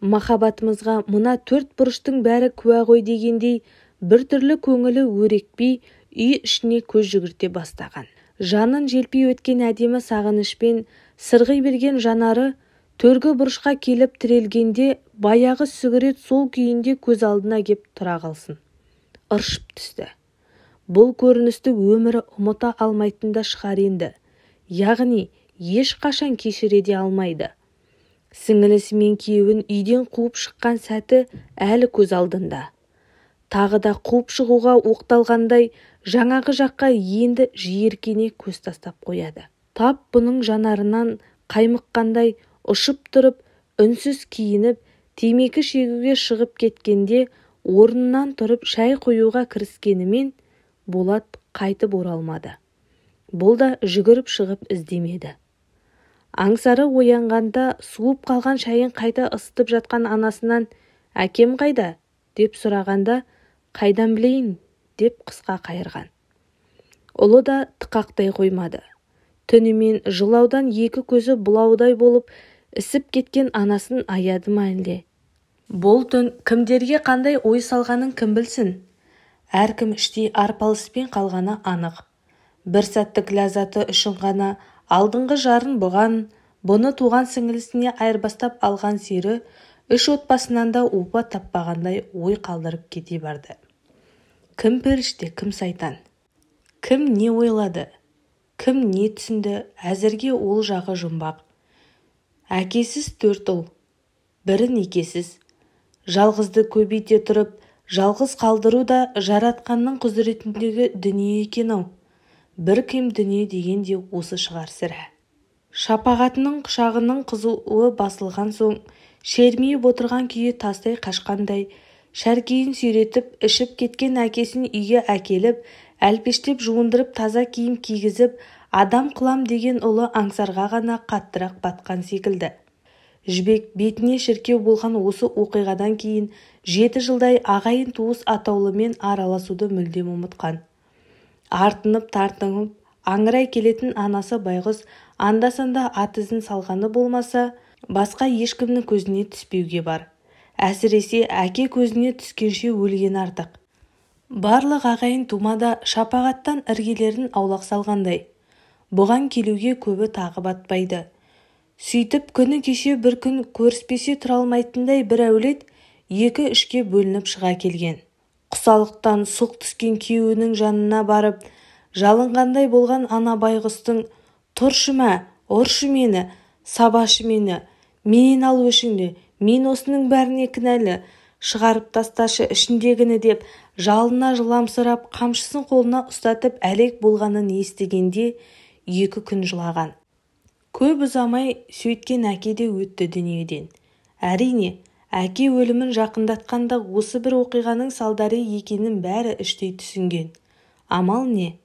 Махаббатымызға мына төрт бұрыштың бәрі куә ғой дегендей, біртүрлі көңілі өрекпей үй ішіне көз жүгірте бастаған. Жанын желпей өткен әдемі сағынышпен сырғи берген жанары төргі бұрышқа келіп тірелгенде баяғы сүгірет сол күйінде көз алдына кеп тұра қалсын. Ыршып түсті. Бұл көріністі өмірі ұмыта алмайтын да шығар енді. Яғни ешқашан кешіре де алмайды. Сіңілісі мен күйеуін үйден қуып шыққан сәті әлі көз алдында. Тағы да қуып шығуға оқталғандай жаңағы жаққа енді жиіркене көз тастап қояды. Тап бұның жанарынан қаймыққандай ұшып тұрып, үнсіз киініп, темекі шегуге шығып кеткенде орнынан тұрып шай қоюға кіріскенімен Болат қайтып оралмады. Бұл да жүгіріп шығып іздемеді. Аңсары оянғанда суып қалған шайын қайта ысытып жатқан анасынан «Әкем қайда?» деп сұрағанда «Қайдан білейін?» деп қысқа қайырған. Ұлы да тықақтай қоймады. Түнімен жылаудан екі көзі бұлаудай болып ісіп кеткен анасын аяды ма әлде? Бұл түн кімдерге қандай ой салғанын кім білсін? Әркім іштей арпалыспен қалғаны анық. Бір сәттік ләззаты үшін ғана алдыңғы жарын бұны туған сіңілісіне айырбастап алған сері үш отбасынан да опа таппағандай ой қалдырып кете барды. Кім періште, кім сайтан? Кім не ойлады? Кім не түсінді? Әзірге ол жағы жұмбақ. Әкесіз 4 ұл, бірі некесіз. Жалғызды көбейте тұрып, жалғыз қалдыру да жаратқанның құзыретіндегі дүние екен-ау. Бір кем дүние деген де осы шығар сірә. Шапағатының құшағының қызуы басылған соң, шермиіп отырған күйі тастай қашқандай, шәркейін сүйретіп, ішіп кеткен әкесін үйге әкеліп, әлпештеп жуындырып, таза киім кигізіп, адам қылам деген ұлы аңсарға ғана қаттырақ батқан секілді. Жібек бетіне шіркеу болған осы оқиғадан кейін 7 жылдай ағайын туыс атаулымен араласуды мүлдем ұмытқан. Артынып тартынып аңырай келетін анасы байғұс анда-санда ат ізін салғаны болмаса, басқа ешкімнің көзіне түспеуге бар. Әсіресе әке көзіне түскенше өлген артық. Барлық ағайын тумада шапағаттан іргелерін аулақ салғандай. Бұған келуге көбі тағы батпайды. Сөйтіп күні кеше бір күн көріспесе тұра алмайтындай бір әулет 2-3-ке бөлініп шыға келген. Құсалықтан сұқ түскен күйеуінің жанына барып, жалынғандай болған ана байғұстың «Тұршы мә, ұршы мені, сабашы мені, менен ал өшіңді, мен осының бәріне кінәлі, шығарып тасташы ішіндегіні» деп жалына жыламсырап, қамшысын қолына ұстатып әлек болғанын естігенде 2 күн жылаған. Көп ұзамай сөйткен әке де өтті дүниеден. Әрине, әке өлімін жақындатқанда осы бір оқиғаның салдары екенін бәрі іштей түсінген. Амал не?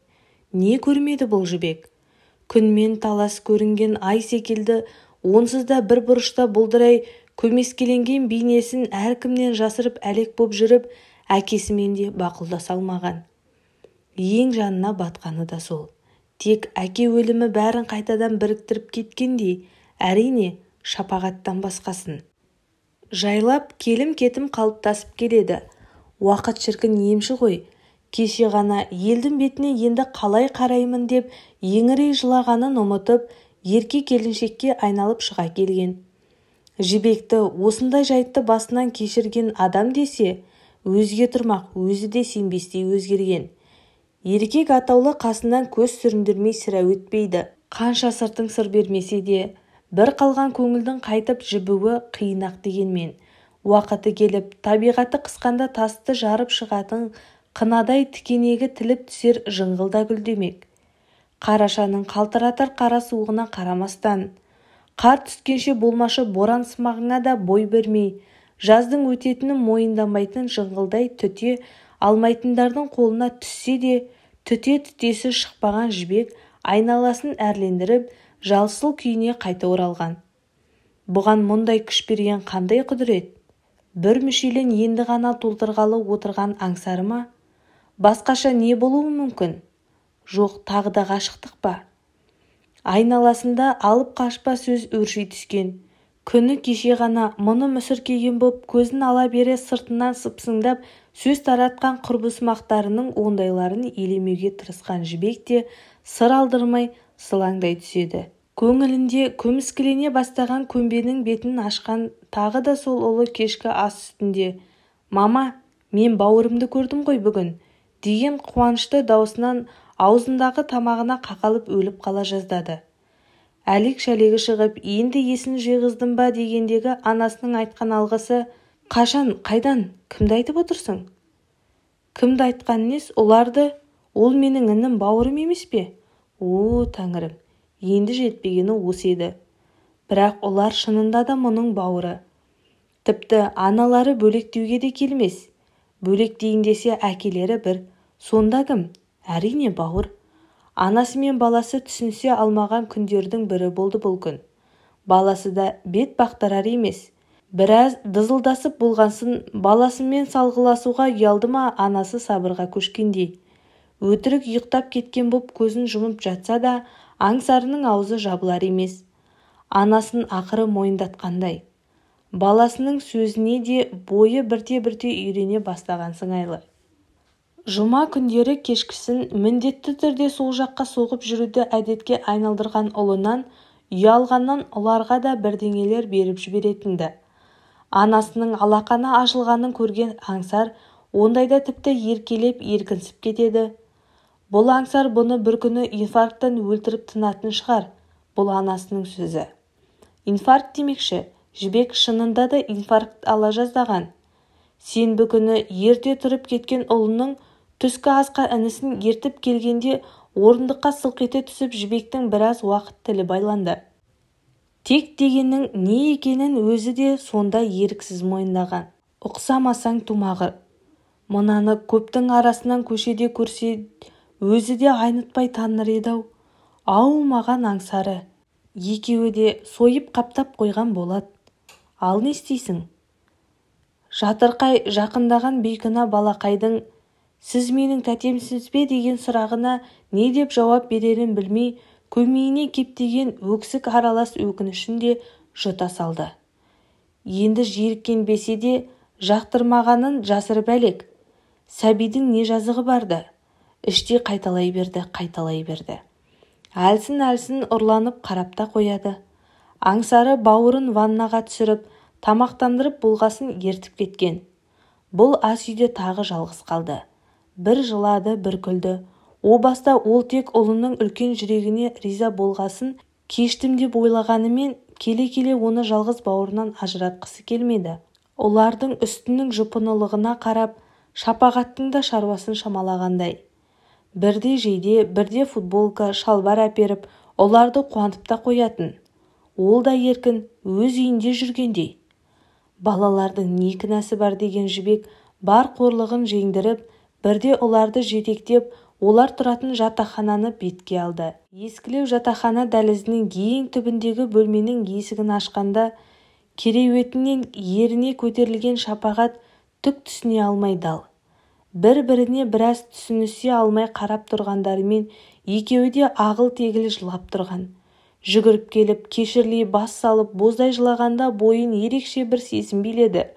Не көрмеді бұл Жібек? Күнмен талас көрінген ай секілді, онсыз да бір бұрышта бұлдырай көмескеленген бейнесін әркімнен жасырып әлек боп жүріп, әкесімен де бақылдаса алмаған. Ең жанына батқаны да сол. Тек әке өлімі бәрін қайтадан біріктіріп кеткендей, әрине, шапағаттан басқасын. Жайлап келім-кетім қалыптасып келеді. Уақыт шіркін емші ғой. Кеше ғана елдің бетіне енді қалай қараймын деп еңірей жылағанын ұмытып, ерке келіншекке айналып шыға келген. Жібекті осындай жайтты басынан кешірген адам десе, өзге тұрмақ, өзі де сенбестей өзгерген. Еркек атаулы қасынан көз сүріндірмей сірә өтпейді. Қанша сыртың сыр бермесе де, бір қалған көңілдің қайтып жібуі қиын-ақ дегенмен. Уақыты келіп, табиғаты қысқанда тасты жарып шығатын қынадай тікенегі тіліп түсер жыңғылда гүлдемек. Қарашаның қалтыратар қара суығына қарамастан, қар түскенше болмашы боран сымағына да бой бермей, жаздың өтетінін мойындамайтын жыңғылдай түте алмайтындардың қолына түссе де, түте-түтесі шықпаған Жібек айналасын әрлендіріп, жалсыл күйіне қайта оралған. Бұған мұндай күш берген қандай құдірет? Бір мүшелін енді ғана толтырғалы отырған аңсары ма? Басқаша не болуы мүмкін? Жоқ, тағы да ғашықтық па? Айналасында алып қашпа сөз өрши түскен. Күні кеше ғана мұны мүсіркеген боп көзін ала бере сыртынан сыпсыңдап сөз таратқан құрбысымақтарының ондайларын елемеуге тырысқан Жібек те сыр алдырмай сылаңдай түседі. Көңілінде көміскілене бастаған көмбенің бетін ашқан тағы да сол ұлы кешкі ас үстінде «Мама, мен бауырымды көрдім ғой бүгін» деген қуанышты даусынан аузындағы тамағына қақалып өліп қала жаздады. Әлек-шәлегі шығып, енді есін жиғыздым ба дегендегі анасының айтқан алғысы «Қашан, қайдан, кімді айтып отырсың?» Кімді айтқан нес, оларды? Ол менің інім, бауырым емес пе? О, тәңірім, енді жетпегені осы еді. Бірақ олар шынында да мұның бауыры. Тіпті аналары бөлек деуге де келмес. Бөлек дейін десе әкелері бір. Сонда кім? Әрине бауыр. Анасы мен баласы түсінсе алмаған күндердің бірі болды бұл күн. Баласы да бет бақтарар емес. Біраз дызылдасып болғансын, баласымен салғыласуға ұялды ма анасы сабырға көшкендей. Өтірік ұйықтап кеткен боп көзін жұмып жатса да, аңсарының аузы жабылар емес. Анасын ақыры мойындатқандай. Баласының сөзіне де бойы бірте-бірте үйрене бастаған сыңайлы. Жұма күндері кешкісін міндетті түрде сол жаққа соғып жүруді әдетке айналдырған ұлынан, ұялғаннан ұларға да бірдеңелер беріп жіберетінді. Анасының алақаны ашылғанын көрген аңсар ондайда тіпті еркелеп еркінсіп кетеді. Бұл аңсар бұны бір күні инфаркттан өлтіріп тынатын шығар. Бұл анасының сөзі. Инфаркт демекші. Жібек шынында да инфаркт ала жаздаған. Сенбі күні ерте тұрып кеткен ұлының түскі асқа інісін ертіп келгенде орындыққа сылқ ете түсіп Жібектің біраз уақыт тілі байланды. Тек дегеннің не екенін өзі де сонда еріксіз мойындаған. Ұқсамасаң тумағыр. Мұнаны көптің арасынан көшеде көрсе өзі де айнытпай таныр еді-ау. Ау маған аңсары. Екеуі де сойып қаптап қойған болады. Ал не істейсің? Жатырқай жақындаған бейкүнә балақайдың «Сіз менің тәтемсіз бе?» деген сұрағына не деп жауап берерін білмей, көмейіне кептеген өксік аралас өкінішін де жұта салды. Енді жиіркен бесе де жақтырмағанын жасырып әлек. Сәбидің не жазығы барды? Іште қайталай берді. Әлсін ұрланып қарап та қояды. Аңсары бауырын ваннаға түсіріп, тамақтандырып болғасын ертіп кеткен. Бұл ас үйде тағы жалғыз қалды. Бір жылады, бір күлді. О баста ол тек ұлының үлкен жүрегіне риза болғасын кештім деп ойлағанымен, келе-келе оны жалғыз бауырынан ажыратқысы келмеді. Олардың үстінің жұпынылығына қарап, шапағаттың да шаруасын шамалағандай. Бірде жейде, бірде футболка, шалбар әперіп, оларды қуантып та қоятын. Ол да еркін, өз үйінде жүргендей. Балалардың не кінәсі бар деген Жібек бар қорлығын жеңдіріп, бірде оларды жетектеп, олар тұратын жатақхананы бетке алды. Ескілеу жатақхана дәлізінің ең түбіндегі бөлменің есігін ашқанда, кереуетінен еріне көтерілген шапағат түк түсіне алмай дал. Бір-біріне біраз түсінісе алмай қарап тұрғандарымен екеуі де ағыл-тегіл жылап тұрған. Жүгіріп келіп, кешірлей бас салып, боздай жылағанда бойын ерекше бір сезім биледі.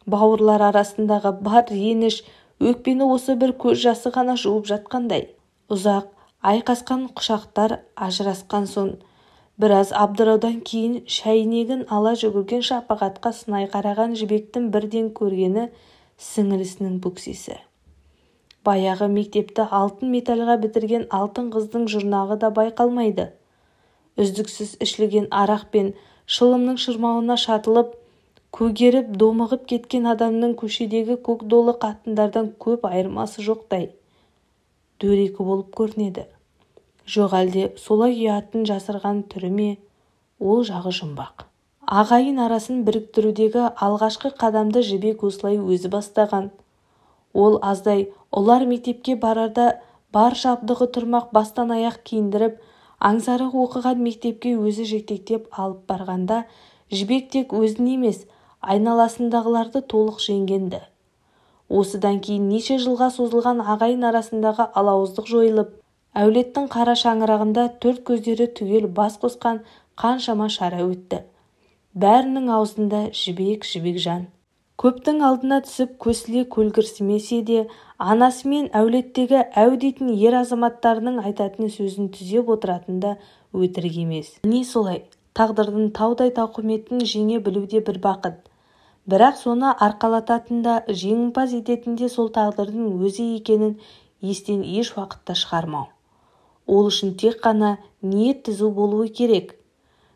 Бауырлар арасындағы бар реніш, өкпені осы бір көз жасы ғана жуып жатқандай. Ұзақ, айқасқан құшақтар ажырасқан соң, біраз абдыраудан кейін шәйнегін ала жүгірген шапағатқа сынай қараған Жібектің бірден көргені сіңілісінің бөксесі. Баяғы мектепті алтын медальға бітірген алтын қыздың жұрнағы да байқалмайды. Үздіксіз ішілген арақ пен шылымның шырмауына шатылып, көгеріп, домығып кеткен адамның көшедегі көк долы қатындардан көп айырмасы жоқтай. Дөрекі болып көрінеді. Жоқ әлде солай ұятын жасырған түрі ме? Ол жағы жұмбақ. Ағайын арасын біріктірудегі алғашқы қадамды Жібек осылай өзі бастаған. Ол аздай, олар мектепке барарда бар жабдығы тұрмақ бастан аяқ киіндіріп, аңсары оқыған мектепке өзі жетектеп алып барғанда, Жібек тек өзін емес, айналасындағыларды толық жеңгенді. Осыдан кейін неше жылға созылған ағайын арасындағы алауыздық жойылып, әулеттің қара шаңырағында төрт көздері түгел бас қосқан қаншама шара өтті. Бәрінің аузында Жібек жан. Көптің алдына түсіп көсіле көлгірсімесе де, анасы мен әулеттегі әу дейтін ер азаматтарының айтатын сөзін түзеп отыратында өтірік емес. Не солай, тағдырдың таудай тауқыметін жеңе білуде бір бақыт. Бірақ соны арқалататында, жеңімпаз ететінде сол тағдырдың өзі екенін естен еш уақытта шығармау. Ол үшін тек қана ниет түзу болуы керек.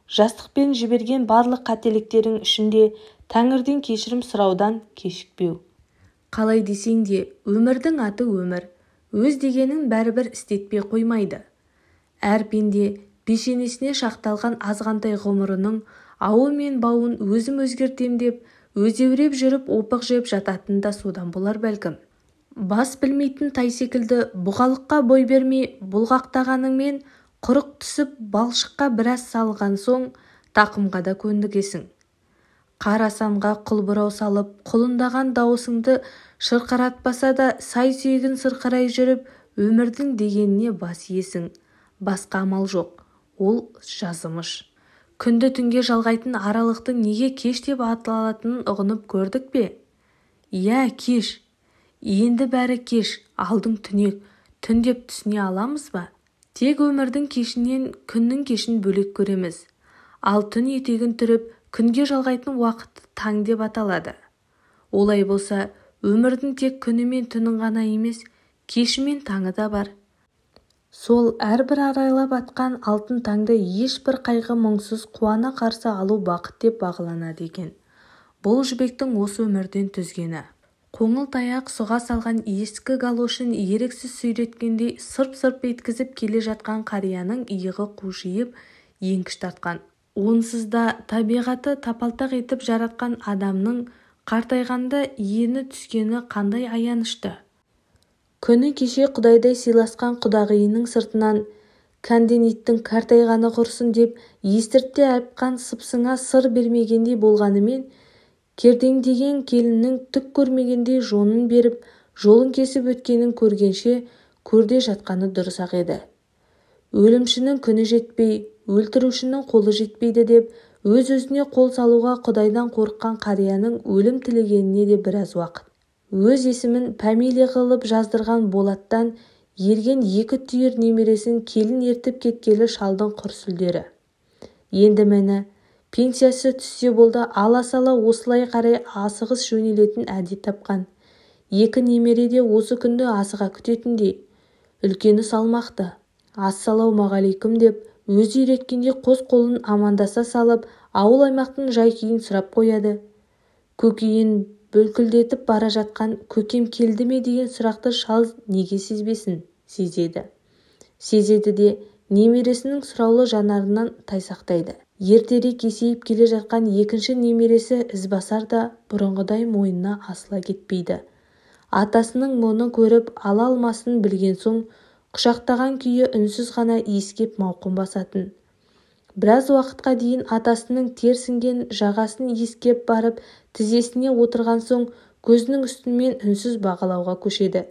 Жастықпен жіберген барлық қателіктерің ішінде Тәңірден кешірім сұраудан кешікпеу. Қалай десең де, өмірдің аты өмір, өз дегенін бәрібір істетпей қоймайды. Әр пенде пешенесіне шақталған азғантай ғұмырының ауы мен бауын өзім өзгертем деп, өзеуреп жүріп опық жеп жататын да содан болар бәлкім. Бас білмейтін тай секілді бұғалыққа бой бермей бұлғақтағаныңмен құрық түсіп балшыққа біраз салған соң тақымға да көндігесің. Қарасанға құлбырау салып, құлындаған дауысыңды шырқыратпаса да сай-сүйегін сырқырай жүріп, өмірдің дегеніне бас иесің. Басқа амал жоқ. Ол жазымыш. Күнді түнге жалғайтын аралықтың неге кеш деп аталатынын ұғынып көрдік пе? Иә, кеш. Енді бәрі кеш, алдың түнек, түн деп түсіне аламыз ба? Тек өмірдің кешінен күннің кешін бөлек көреміз. Ал түн етегін түріп, күнге жалғайтын уақыт таң деп аталады. Олай болса, өмірдің тек күні мен түнін ғана емес, кеші мен таңы да бар. сол әрбір арайлап атқан алтын таңды ешбір қайғы мұңсыз қуана қарсы алу бақыт деп бағаланады екен. Бұл жібектің осы өмірден түзгені. Қоңыл-таяқ сұға салған ескі галошын еріксіз сүйреткендей сырп-сырп еткізіп келе жатқан қарияның иығы қушиып, еңкіш тартқан. Онсыз да табиғаты тапалтақ етіп жаратқан адамның қартайғанда ені түскені қандай аянышты. Күні кеше құдайдай сыйласқан құдағиының сыртынан кәнден иттің қартайғаны құрсын деп естірте айтқан сыпсыңа сыр бермегендей болғанымен, кердеңдеген келіннің түк көрмегендей жонын беріп, жолын кесіп өткенін көргенше көрде жатқаны дұрыс-ақ еді. Өлімшінің күні жетпей, өлтірушінің қолы жетпейді деп, өз-өзіне қол салуға құдайдан қорыққан қарияның өлім тілегеніне де біраз уақыт. Өз есімін пәмеле қылып жаздырған Болаттан ерген 2 түйір немересін келін ертіп кеткелі шалдың құр сүлдері. Енді мені пенсиясы түссе болды, ала-сала осылай қарай асығыс жөнелетін әдет тапқан. 2 немере де осы күнді асыға күтетіндей. Үлкені салмақты. Ассалаумағалейкум деп өзі үйреткенде қос қолын амандаса салып, ауыл-аймақтың жай-күйін сұрап қояды. Көкейін бүлкілдетіп бара жатқан көкем келді ме деген сұрақты шал неге сезбесін, сезеді. Сезеді де немересінің сұраулы жанарынан тайсақтайды. Ертерек есейіп келе жатқан екінші немересі Ізбасар да бұрынғыдай мойнына асыла кетпейді. Атасының мұны көріп ала алмасын білген соң, құшақтаған күйі үнсіз ғана иіскеп мауқын басатын. Біраз уақытқа дейін атасының терсінген жағасын иіскеп барып, тізесіне отырған соң көзінің үстімен үнсіз бағалауға көшеді.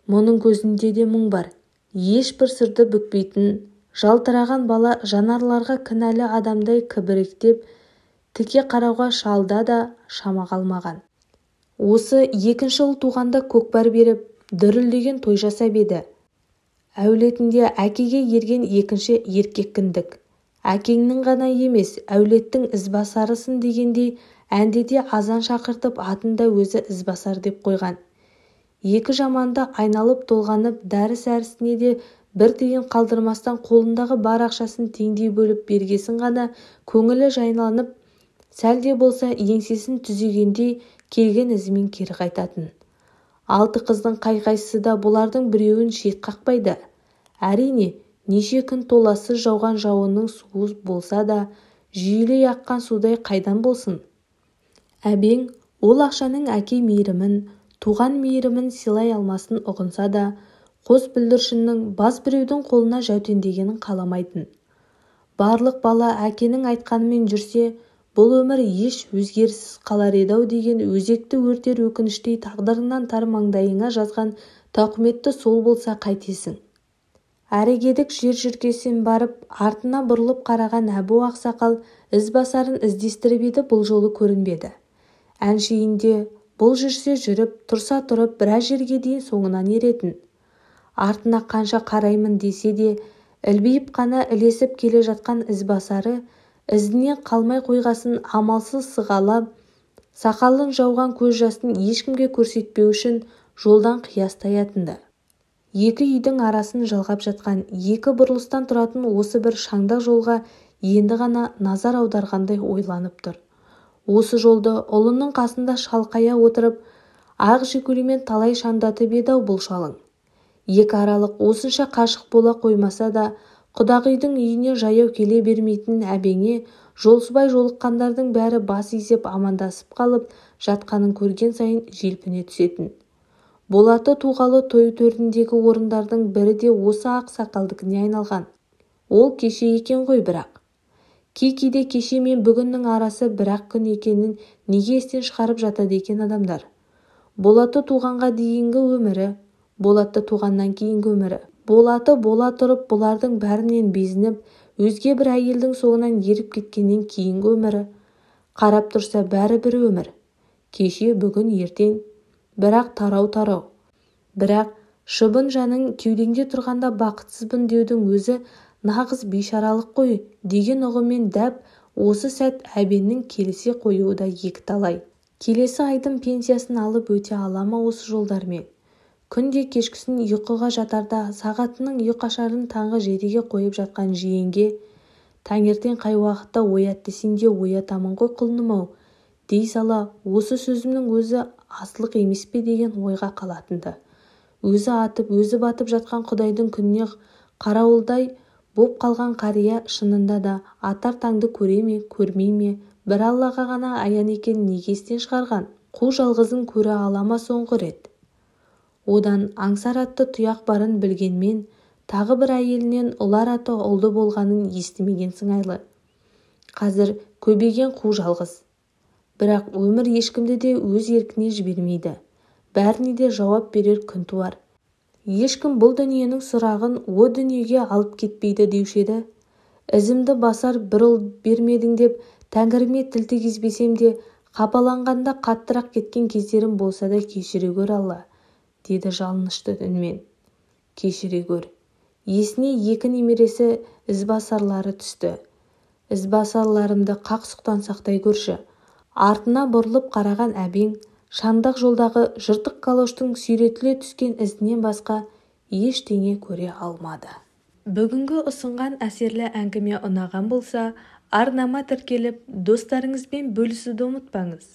Мұның көзінде де мұң бар. Ешбір сырды бүкпейтін, жалтыраған бала жанарларға кінәлі адамдай кібіректеп, тіке қарауға шалда да шама қалмаған. Осы екінші ұл туғанда көкпар беріп, дүрілдеген той жасап еді. Әулетінде әкеге ерген екінші еркек кіндік. Әкеңнің ғана емес, әулеттің Ізбасарысың дегендей, әндете азан шақыртып атында өзі Ізбасар деп қойған. 2 жаманды айналып толғанып дәріс-әрісіне де бір тиын қалдырмастан қолындағы бар ақшасын теңдей бөліп бергесін ғана көңілі жайланып, сәлде болса еңсесін түзегендей келген ізімен кері қайтатын. 6 қыздың қай-қайсысы да бұлардың біреуін шет қақпайды. Әрине, неше күн толассыз жауған жауынның суы болса да, жүйелей аққан судай қайдан болсын. Әбең ол ақшаның әке мейірімін, туған мейірімін сыйлай алмасын ұғынса да, қос бүлдіршіннің бас біреудің қолына жәутеңдегенін қаламайтын. Барлық бала әкенің айтқанымен жүрсе, бұл өмір еш өзгеріссіз қалар еді-ау деген өзекті өртер өкініштей тағдырыңнан тар маңдайыңа жазған тауқыметті сол болса қайтесің. Әрегедік жер жүргесен барып, артына бұрылып қараған Әбу ақсақал Ізбасарын іздестіріп еді, бұл жолы көрінбеді. Әншейінде бұл жүрсе жүріп, тұрса тұрып, біраз жерге дейін соңынан еретін. Артына қанша қараймын десе де, ілбейіп қана ілесіп келе жатқан Ізбасары ізіне қалмай қойғасын амалсыз сығалап, сақалын жауған көз жасын ешкімге көрсетпеу үшін жолдан қиястай атынды. 2 үйдің арасын жалғап жатқан 2 бұрылыстан тұратын осы бір шаңдақ жолға енді ғана назар аударғандай ойланып тұр. Осы жолды ұлының қасында шалқая отырып, ақ жигулимен талай шаңдатып еді-ау бұл шалың. 2 аралық осынша қашық бола қоймаса да, құдағидың үйіне жаяу келе бермейтін әбеңе жолсыбай жолыққандардың бәрі бас изеп амандасып қалып жатқанын көрген сайын желпіне түсетін. Болаты туғалы той төріндегі орындардың бірі де осы ақ сақалдікіне айналған. Ол кеше екен ғой бірақ. Кейде кеше мен бүгіннің арасы бір-ақ күн екенін неге естен шығарып жатады екен адамдар. Болаты туғанға дейінгі өмірі, Болаты туғаннан кейінгі өмірі. Болаты бола тұрып бұлардың бәрінен безініп, өзге бір әйелдің соңынан еріп кеткеннен кейінгі өмірі. Қарап тұрса бәрі бір өмір. Кеше, бүгін, ертең. Бірақ тарау-тарау. Бірақ шыбын жаның кеудеңде тұрғанда бақытсызбын деудің өзі нағыз бейшаралық қой деген ұғыммен дәп осы сәт әбеннің келісе қоюы да екіталай. Келесі айдың пенсиясын алып өте ала ма осы жолдармен? Күнде кешкісін ұйқыға жатарда сағатының ұйқашарын таңғы 7-ге қойып жатқан жиенге «Таңертең қай уақытта оят десең де оятамын ғой құлыным-ау» дей сала, осы сөзімнің өзі асылық емес пе деген ойға қалатынды. Өзі атып, өзі батып жатқан Құдайдың күніне қарауылдай боп қалған қария шынында да атар таңды көре ме, көрмей ме, бір Аллаға ғана аян екен неге естен шығарған? Қу жалғызын көре ала ма соңғы рет? Одан аңсар атты тұяқ барын білгенмен, тағы бір әйелінен ұлар аты ұлды болғанын естімеген сыңайлы. Қазір көбейген қу жалғыз. Бірақ өмір ешкімді де өз еркіне жібермейді. Бәріне де жауап берер күн туар. Ешкім бұл дүниенің сұрағын о дүниеге алып кетпейді деуші еді. Ізімді басар бір ұл бермедің деп Тәңіріме тіл тигізбесем де, қапаланғанда қаттырақ кеткен кездерім болса да кешіре гөр Алла, деді жалынышты үнмен. Кешіре гөр. Есіне 2 немересі ізбасарлары түсті. Ізбасарларымды қақ сұқтан сақтай көрші. Артына бұрылып қараған әбең, шаңдақ жолдағы жыртық калоштың сүйретіле түскен ізінен басқа ештеңе көре алмады. Бүгінгі ұсынған әсерлі әңгіме ұнаған болса, арнама тіркеліп, достарыңызбен бөлісуді ұмытпаңыз.